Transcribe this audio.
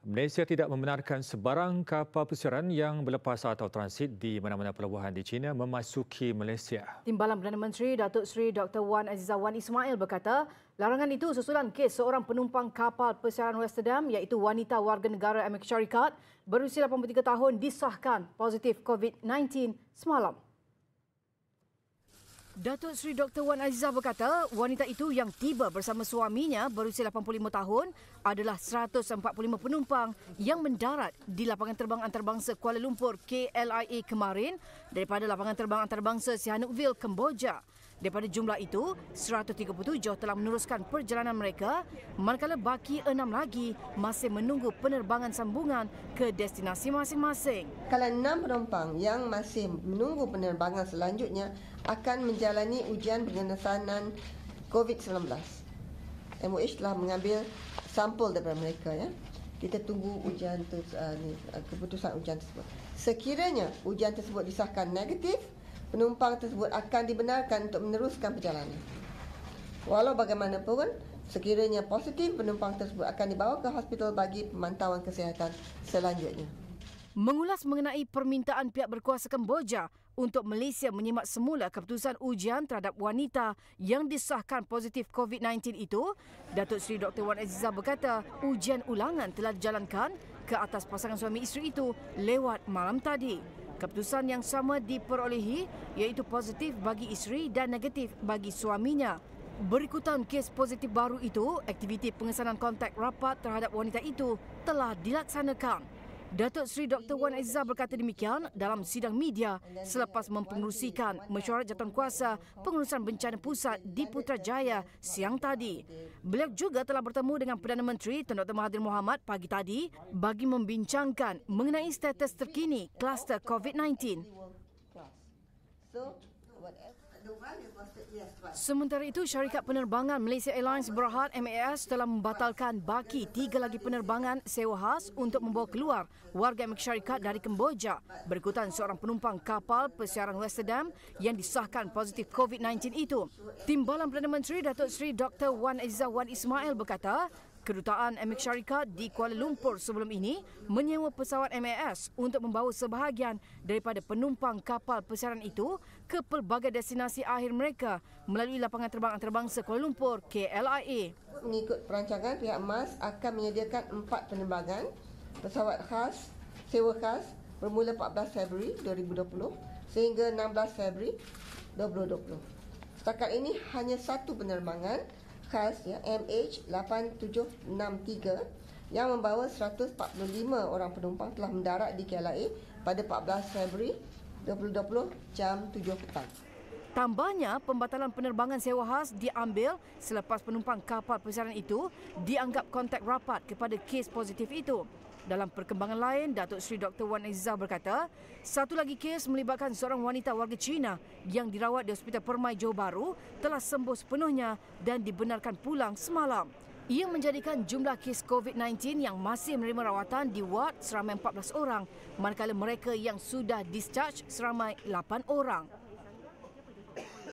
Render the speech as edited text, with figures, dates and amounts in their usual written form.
Malaysia tidak membenarkan sebarang kapal pesiaran yang berlepas atau transit di mana-mana pelabuhan di China memasuki Malaysia. Timbalan Perdana Menteri Datuk Seri Dr. Wan Azizah Wan Ismail berkata, larangan itu susulan kes seorang penumpang kapal pesiaran Westerdam iaitu wanita warga negara Amerika Syarikat berusia 83 tahun disahkan positif COVID-19 semalam. Datuk Seri Dr. Wan Azizah berkata, wanita itu yang tiba bersama suaminya berusia 85 tahun adalah 145 penumpang yang mendarat di lapangan terbang antarabangsa Kuala Lumpur KLIA kemarin daripada lapangan terbang antarabangsa Sihanoukville, Kemboja. Daripada jumlah itu, 137 telah meneruskan perjalanan mereka, manakala baki 6 lagi masih menunggu penerbangan sambungan ke destinasi masing-masing. Kalau 6 penumpang yang masih menunggu penerbangan selanjutnya akan menjalani ujian pengesanan COVID-19. MOH telah mengambil sampel daripada mereka. Kita tunggu ujian keputusan ujian tersebut. Sekiranya ujian tersebut disahkan negatif, penumpang tersebut akan dibenarkan untuk meneruskan perjalanan. Walau bagaimanapun, sekiranya positif, penumpang tersebut akan dibawa ke hospital bagi pemantauan kesihatan selanjutnya. Mengulas mengenai permintaan pihak berkuasa Kemboja untuk Malaysia menyimak semula keputusan ujian terhadap wanita yang disahkan positif COVID-19 itu, Datuk Seri Dr. Wan Azizah berkata ujian ulangan telah dijalankan ke atas pasangan suami isteri itu lewat malam tadi. Keputusan yang sama diperolehi iaitu positif bagi isteri dan negatif bagi suaminya. Berikutan kes positif baru itu, aktiviti pengesanan kontak rapat terhadap wanita itu telah dilaksanakan. Datuk Seri Dr. Wan Azizah berkata demikian dalam sidang media selepas mempengerusikan mesyuarat jawatankuasa pengurusan bencana pusat di Putrajaya siang tadi. Beliau juga telah bertemu dengan Perdana Menteri Tun Dr. Mahathir Mohamad pagi tadi bagi membincangkan mengenai status terkini kluster COVID-19. Sementara itu, syarikat penerbangan Malaysia Airlines Berhad MAS telah membatalkan baki 3 lagi penerbangan sewa khas untuk membawa keluar warga Amerika Syarikat dari Kemboja berikutan seorang penumpang kapal pesiaran Westerdam yang disahkan positif COVID-19 itu. Timbalan Perdana Menteri Datuk Seri Dr. Wan Azizah Wan Ismail berkata, Kedutaan Amerika Syarikat di Kuala Lumpur sebelum ini menyewa pesawat MAS untuk membawa sebahagian daripada penumpang kapal pesiaran itu ke pelbagai destinasi akhir mereka melalui lapangan terbang antarabangsa Kuala Lumpur KLIA. Mengikut perancangan, pihak MAS akan menyediakan 4 penerbangan pesawat khas, sewa khas bermula 14 Februari 2020 sehingga 16 Februari 2020. Setakat ini hanya satu penerbangan khas MH8763 yang membawa 145 orang penumpang telah mendarat di KLIA pada 14 Februari 2020 jam 7 petang. Tambahnya, pembatalan penerbangan sewa khas diambil selepas penumpang kapal pesiaran itu dianggap kontak rapat kepada kes positif itu. Dalam perkembangan lain, Datuk Seri Dr. Wan Azizah berkata, satu lagi kes melibatkan seorang wanita warga Cina yang dirawat di Hospital Permai Johor Bahru telah sembuh sepenuhnya dan dibenarkan pulang semalam. Ia menjadikan jumlah kes COVID-19 yang masih menerima rawatan di ward seramai 14 orang, manakala mereka yang sudah discharge seramai 8 orang.